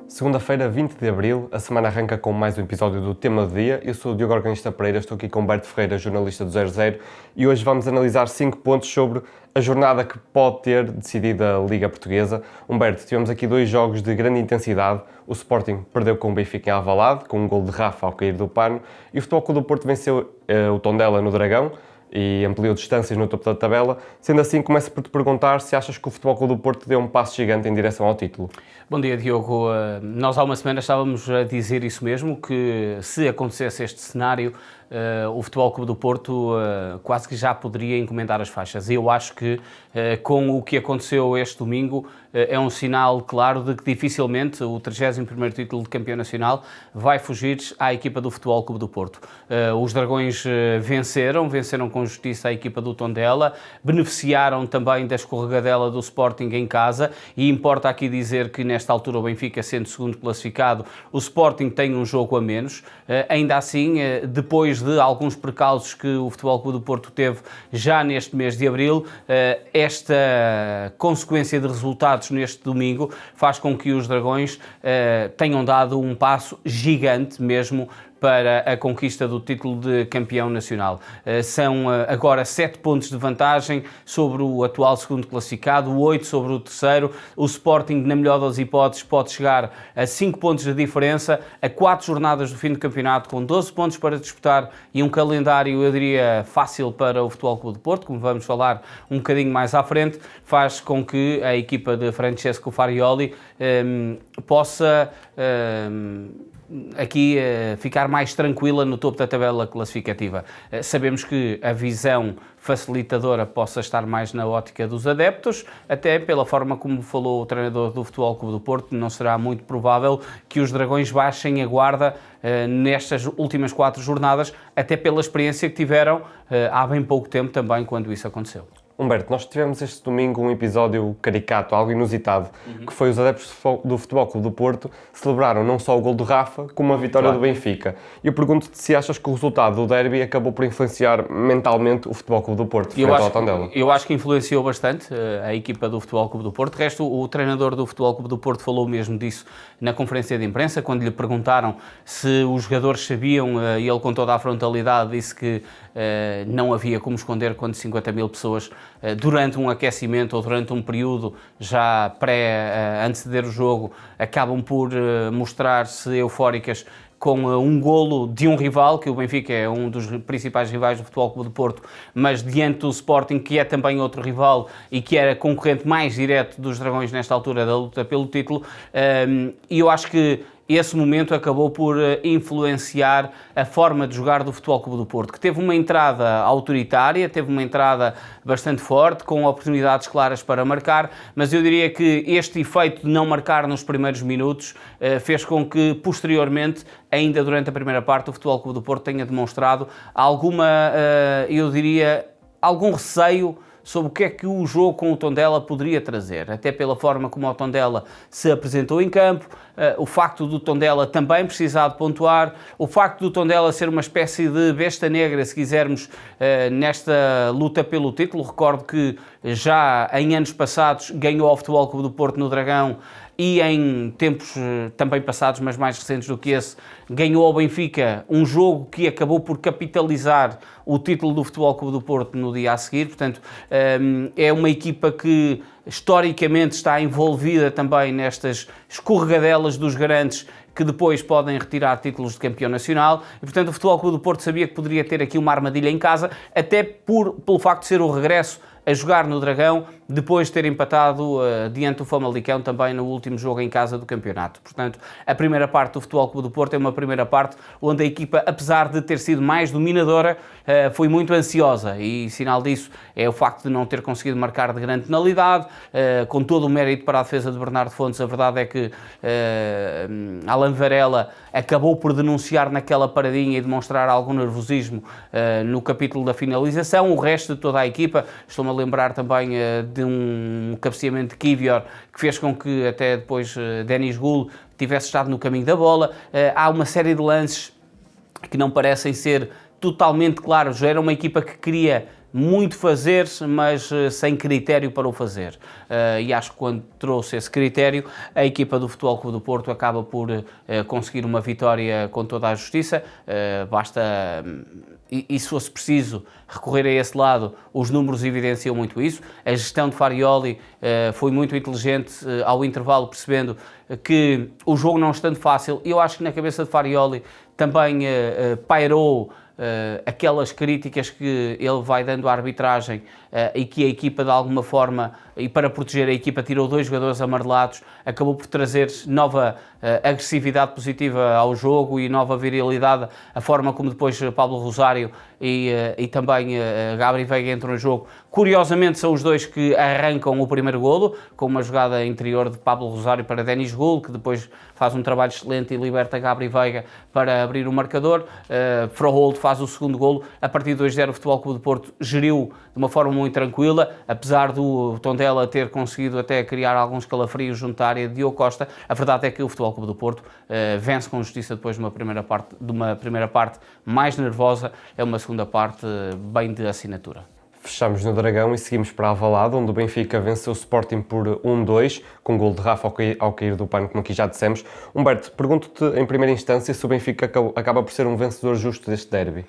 Segunda-feira, 20 de Abril, a semana arranca com mais um episódio do Tema do Dia. Eu sou o Diogo Organista Pereira, estou aqui com Humberto Ferreira, jornalista do 00, e hoje vamos analisar 5 pontos sobre a jornada que pode ter decidido a Liga Portuguesa. Humberto, tivemos aqui 2 jogos de grande intensidade. O Sporting perdeu com o Benfica em Alvalade, com um gol de Rafa ao cair do pano, e o Futebol Clube do Porto venceu o Tondela no Dragão e ampliou distâncias no topo da tabela. Sendo assim, começo por te perguntar se achas que o Futebol Clube do Porto deu um passo gigante em direção ao título. Bom dia, Diogo. Nós há uma semana estávamos a dizer isso mesmo, que se acontecesse este cenário, o Futebol Clube do Porto quase que já poderia encomendar as faixas. Eu acho que com o que aconteceu este domingo é um sinal claro de que dificilmente o 31º título de campeão nacional vai fugir à equipa do Futebol Clube do Porto. Os Dragões venceram com justiça a equipa do Tondela, beneficiaram também da escorregadela do Sporting em casa, e importa aqui dizer que nesta altura o Benfica, sendo segundo classificado, o Sporting tem um jogo a menos. Ainda assim, depois de alguns precalços que o Futebol Clube do Porto teve já neste mês de Abril, esta consequência de resultados neste domingo faz com que os Dragões tenham dado um passo gigante mesmo para a conquista do título de campeão nacional. São agora 7 pontos de vantagem sobre o atual segundo classificado, 8 sobre o terceiro. O Sporting, na melhor das hipóteses, pode chegar a 5 pontos de diferença, a 4 jornadas do fim do campeonato, com 12 pontos para disputar e um calendário, eu diria, fácil para o Futebol Clube do Porto, como vamos falar um bocadinho mais à frente, faz com que a equipa de Francesco Farioli possa aqui ficar mais tranquila no topo da tabela classificativa. Sabemos que a visão facilitadora possa estar mais na ótica dos adeptos, até pela forma como falou o treinador do Futebol Clube do Porto. Não será muito provável que os Dragões baixem a guarda nestas últimas 4 jornadas, até pela experiência que tiveram há bem pouco tempo também, quando isso aconteceu. Humberto, nós tivemos este domingo um episódio caricato, algo inusitado, que foi os adeptos do Futebol Clube do Porto celebraram não só o gol do Rafa, como a vitória do Benfica. E eu pergunto-te se achas que o resultado do derby acabou por influenciar mentalmente o Futebol Clube do Porto frente ao Tondela. Eu acho que influenciou bastante a equipa do Futebol Clube do Porto. De resto, o treinador do Futebol Clube do Porto falou mesmo disso na conferência de imprensa, quando lhe perguntaram se os jogadores sabiam, e ele com toda a frontalidade disse que não havia como esconder quando 50 mil pessoas durante um aquecimento ou durante um período já anteceder o jogo acabam por mostrar-se eufóricas com um golo de um rival, que o Benfica é um dos principais rivais do Futebol Clube do Porto, mas diante do Sporting, que é também outro rival e que era concorrente mais direto dos Dragões nesta altura da luta pelo título, e eu acho que esse momento acabou por influenciar a forma de jogar do Futebol Clube do Porto, que teve uma entrada autoritária, teve uma entrada bastante forte, com oportunidades claras para marcar, mas eu diria que este efeito de não marcar nos primeiros minutos fez com que, posteriormente, ainda durante a primeira parte, o Futebol Clube do Porto tenha demonstrado algum receio sobre o que é que o jogo com o Tondela poderia trazer, até pela forma como o Tondela se apresentou em campo, o facto do Tondela também precisar de pontuar, o facto do Tondela ser uma espécie de besta negra, se quisermos, nesta luta pelo título. Recordo que já em anos passados ganhou ao Futebol Clube do Porto no Dragão, e em tempos também passados, mas mais recentes do que esse, ganhou ao Benfica um jogo que acabou por capitalizar o título do Futebol Clube do Porto no dia a seguir. Portanto, é uma equipa que historicamente está envolvida também nestas escorregadelas dos grandes, que depois podem retirar títulos de campeão nacional, e portanto o Futebol Clube do Porto sabia que poderia ter aqui uma armadilha em casa, até pelo facto de ser o regresso a jogar no Dragão, depois de ter empatado diante do Famalicão também no último jogo em casa do campeonato. Portanto, a primeira parte do Futebol Clube do Porto é uma primeira parte onde a equipa, apesar de ter sido mais dominadora, foi muito ansiosa, e sinal disso é o facto de não ter conseguido marcar de grande penalidade, com todo o mérito para a defesa de Bernardo Fontes. A verdade é que Alan Varela acabou por denunciar naquela paradinha e demonstrar algum nervosismo no capítulo da finalização. O resto de toda a equipa, estou-me a lembrar também de um cabeceamento de Kivior, que fez com que até depois Denis Gul tivesse estado no caminho da bola. Há uma série de lances que não parecem ser totalmente claros. Era uma equipa que queria muito fazer, mas sem critério para o fazer. E acho que quando trouxe esse critério, a equipa do Futebol Clube do Porto acaba por conseguir uma vitória com toda a justiça. Basta, e se fosse preciso recorrer a esse lado, os números evidenciam muito isso. A gestão de Farioli foi muito inteligente ao intervalo, percebendo que o jogo não estando fácil, eu acho que na cabeça de Farioli também pairou aquelas críticas que ele vai dando à arbitragem e que a equipa de alguma forma, e para proteger a equipa, tirou 2 jogadores amarelados, acabou por trazer nova agressividade positiva ao jogo e nova virilidade, a forma como depois Pablo Rosário e também Gabri Veiga entram no jogo. Curiosamente são os dois que arrancam o primeiro golo, com uma jogada interior de Pablo Rosário para Denis Gul, que depois faz um trabalho excelente e liberta Gabri Veiga para abrir o marcador. Froholt faz o segundo golo. A partir de 2-0 o Futebol Clube de Porto geriu de uma forma muito tranquila, apesar do Tondela ter conseguido até criar alguns calafrios junto à área de Diogo Costa. A verdade é que o Futebol Clube do Porto vence com justiça depois de uma primeira parte mais nervosa, é uma segunda parte bem de assinatura. Fechamos no Dragão e seguimos para Alvalade, onde o Benfica venceu o Sporting por 1-2, com gol de Rafa ao cair do pano, como aqui já dissemos. Humberto, pergunto-te em primeira instância se o Benfica acaba por ser um vencedor justo deste derby.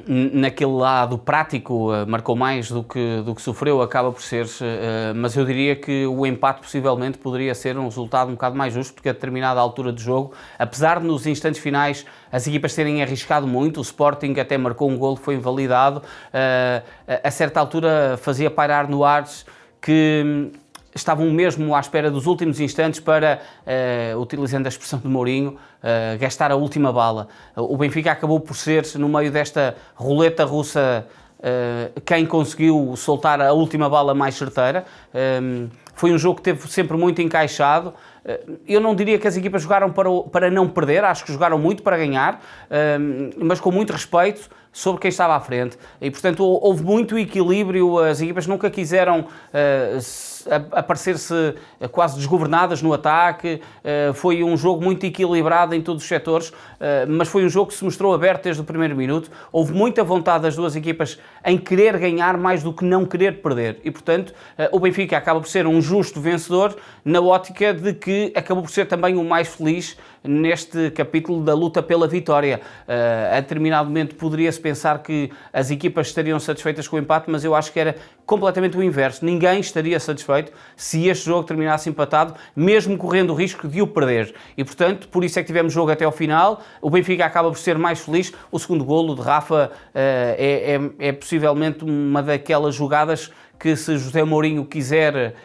Naquele lado prático, marcou mais do que sofreu, acaba por ser, mas eu diria que o empate possivelmente poderia ser um resultado um bocado mais justo, porque a determinada altura do jogo, apesar de nos instantes finais as equipas terem arriscado muito, o Sporting até marcou um golo que foi invalidado, a certa altura fazia pairar no ar que estavam mesmo à espera dos últimos instantes para, utilizando a expressão de Mourinho, gastar a última bala. O Benfica acabou por ser, no meio desta roleta russa, quem conseguiu soltar a última bala mais certeira. Foi um jogo que teve sempre muito encaixado. Eu não diria que as equipas jogaram para não perder, acho que jogaram muito para ganhar, mas com muito respeito sobre quem estava à frente. E, portanto, houve muito equilíbrio, as equipas nunca quiseram aparecer-se quase desgovernadas no ataque, foi um jogo muito equilibrado em todos os setores, mas foi um jogo que se mostrou aberto desde o primeiro minuto. Houve muita vontade das duas equipas em querer ganhar mais do que não querer perder e, portanto, o Benfica acaba por ser um justo vencedor na ótica de que acabou por ser também o mais feliz neste capítulo da luta pela vitória. A determinado momento poderia-se pensar que as equipas estariam satisfeitas com o empate, mas eu acho que era completamente o inverso. Ninguém estaria satisfeito se este jogo terminasse empatado, mesmo correndo o risco de o perder. E, portanto, por isso é que tivemos jogo até ao final. O Benfica acaba por ser mais feliz. O segundo golo de Rafa é possivelmente uma daquelas jogadas que, se José Mourinho quiser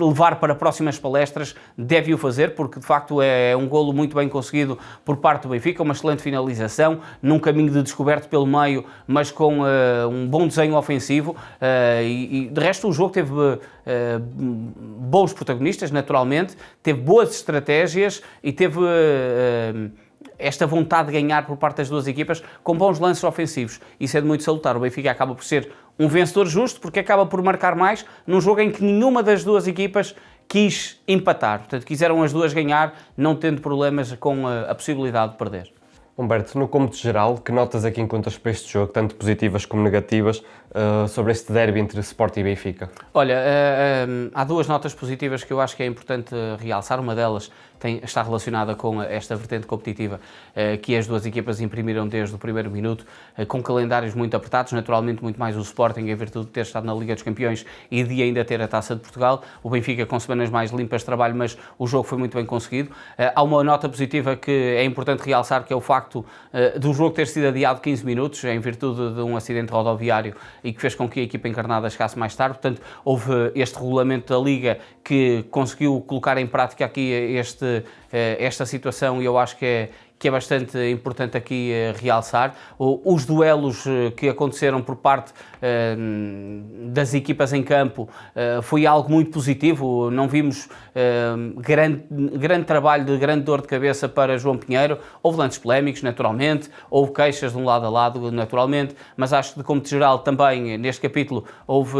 levar para próximas palestras, deve o fazer, porque de facto é um golo muito bem conseguido por parte do Benfica, uma excelente finalização, num caminho de descoberto pelo meio, mas com um bom desenho ofensivo, e de resto o jogo teve bons protagonistas, naturalmente, teve boas estratégias e teve esta vontade de ganhar por parte das duas equipas com bons lances ofensivos. Isso é de muito salutar. O Benfica acaba por ser um vencedor justo porque acaba por marcar mais num jogo em que nenhuma das duas equipas quis empatar. Portanto, quiseram as duas ganhar, não tendo problemas com a possibilidade de perder. Humberto, no cômputo geral, que notas aqui encontras para este jogo, tanto positivas como negativas, sobre este derby entre Sporting e Benfica? Olha, há duas notas positivas que eu acho que é importante realçar. Uma delas está relacionada com esta vertente competitiva que as duas equipas imprimiram desde o primeiro minuto, com calendários muito apertados, naturalmente muito mais o Sporting em virtude de ter estado na Liga dos Campeões e de ainda ter a Taça de Portugal, o Benfica com semanas mais limpas de trabalho, mas o jogo foi muito bem conseguido. Há uma nota positiva que é importante realçar, que é o facto do jogo ter sido adiado 15 minutos em virtude de um acidente rodoviário e que fez com que a equipa encarnada chegasse mais tarde. Portanto, houve este regulamento da Liga que conseguiu colocar em prática aqui esta situação, e eu acho que é bastante importante aqui realçar. Os duelos que aconteceram por parte das equipas em campo foi algo muito positivo. Não vimos grande trabalho de grande dor de cabeça para João Pinheiro. Houve lances polémicos, naturalmente, houve queixas de um lado a lado, naturalmente, mas acho que, de cômputo geral, também neste capítulo houve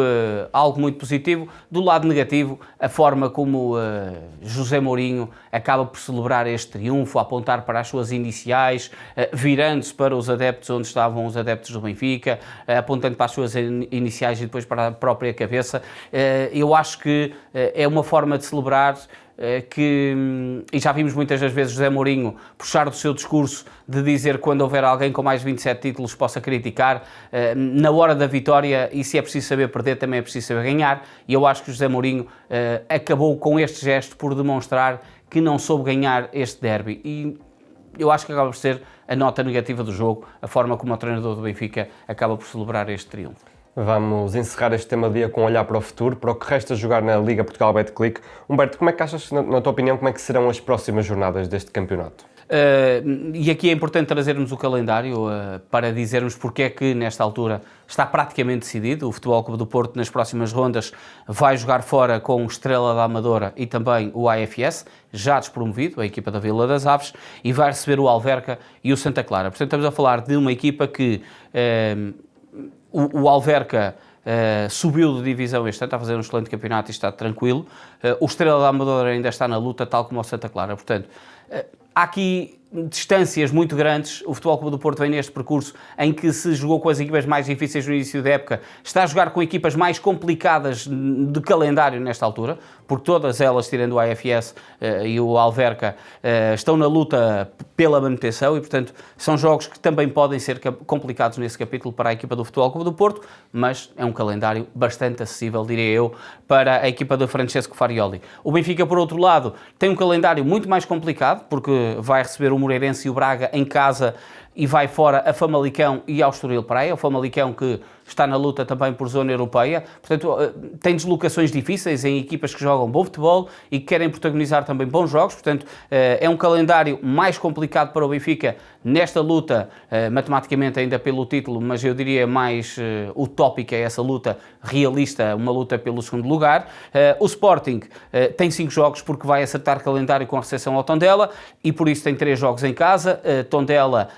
algo muito positivo. Do lado negativo, a forma como José Mourinho acaba por celebrar este triunfo, a apontar para as suas palavras iniciais, virando-se para os adeptos onde estavam os adeptos do Benfica, apontando para as suas iniciais e depois para a própria cabeça. Eu acho que é uma forma de celebrar e já vimos muitas das vezes José Mourinho puxar do seu discurso de dizer que quando houver alguém com mais de 27 títulos possa criticar, na hora da vitória, e se é preciso saber perder, também é preciso saber ganhar, e eu acho que José Mourinho acabou com este gesto por demonstrar que não soube ganhar este derby, e eu acho que acaba por ser a nota negativa do jogo, a forma como o treinador do Benfica acaba por celebrar este triunfo. Vamos encerrar este tema do dia com um olhar para o futuro, para o que resta jogar na Liga Portugal Betclic. Humberto, como é que achas, na tua opinião, como é que serão as próximas jornadas deste campeonato? E aqui é importante trazermos o calendário para dizermos porque é que nesta altura está praticamente decidido. O Futebol Clube do Porto nas próximas rondas vai jogar fora com o Estrela da Amadora e também o AFS, já despromovido, a equipa da Vila das Aves, e vai receber o Alverca e o Santa Clara. Portanto, estamos a falar de uma equipa que o Alverca subiu de divisão este ano, está a fazer um excelente campeonato e está tranquilo. O Estrela da Amadora ainda está na luta, tal como o Santa Clara. Portanto, há aqui distâncias muito grandes. O Futebol Clube do Porto vem neste percurso em que se jogou com as equipas mais difíceis no início da época, está a jogar com equipas mais complicadas de calendário nesta altura, porque todas elas, tirando o AFS e o Alverca, estão na luta pela manutenção e, portanto, são jogos que também podem ser complicados nesse capítulo para a equipa do Futebol Clube do Porto, mas é um calendário bastante acessível, diria eu, para a equipa de Francesco Farioli. O Benfica, por outro lado, tem um calendário muito mais complicado, porque vai receber o Moreirense e o Braga em casa e vai fora a Famalicão e ao Estoril Praia, o Famalicão que está na luta também por zona europeia, portanto tem deslocações difíceis em equipas que jogam bom futebol e que querem protagonizar também bons jogos, portanto é um calendário mais complicado para o Benfica nesta luta, matematicamente ainda pelo título, mas eu diria mais utópica essa luta, realista, uma luta pelo segundo lugar. O Sporting tem 5 jogos porque vai acertar calendário com a recepção ao Tondela e por isso tem 3 jogos em casa, Tondela,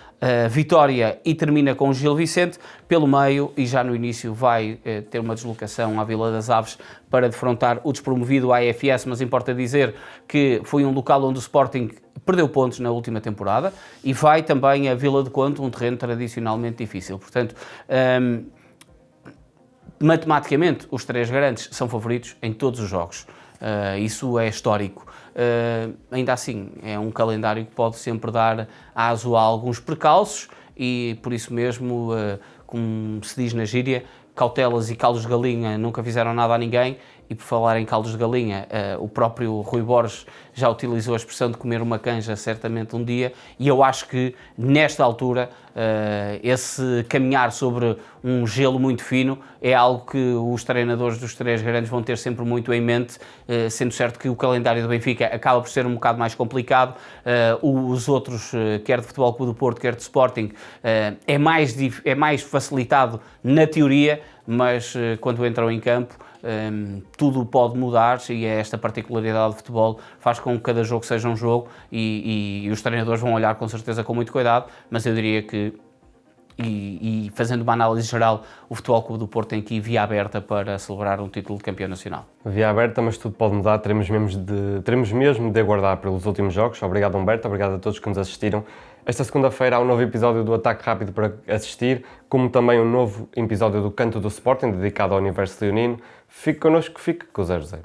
Vitória e termina com o Gil Vicente pelo meio e já no início vai ter uma deslocação à Vila das Aves para defrontar o despromovido AFS, mas importa dizer que foi um local onde o Sporting perdeu pontos na última temporada e vai também a Vila de Conde, um terreno tradicionalmente difícil. Portanto, matematicamente, os 3 grandes são favoritos em todos os jogos. Isso é histórico. Ainda assim, é um calendário que pode sempre dar aso a alguns precalços e, por isso mesmo, como se diz na gíria, cautelas e caldos de galinha nunca fizeram nada a ninguém. E por falar em caldos de galinha, o próprio Rui Borges já utilizou a expressão de comer uma canja certamente um dia, e eu acho que nesta altura esse caminhar sobre um gelo muito fino é algo que os treinadores dos 3 grandes vão ter sempre muito em mente, sendo certo que o calendário do Benfica acaba por ser um bocado mais complicado, os outros, quer de Futebol Clube do Porto, quer de Sporting, é mais facilitado na teoria, mas quando entram em campo tudo pode mudar e é esta particularidade do futebol faz com que cada jogo seja um jogo e os treinadores vão olhar com certeza com muito cuidado, mas eu diria que e fazendo uma análise geral, o Futebol Clube do Porto tem aqui via aberta para celebrar um título de campeão nacional. Via aberta, mas tudo pode mudar, teremos mesmo de aguardar pelos últimos jogos. Obrigado, Humberto, obrigado a todos que nos assistiram. Esta segunda-feira há um novo episódio do Ataque Rápido para assistir, como também um novo episódio do Canto do Sporting, dedicado ao Universo Leonino. Fique connosco, fique com o 0-0.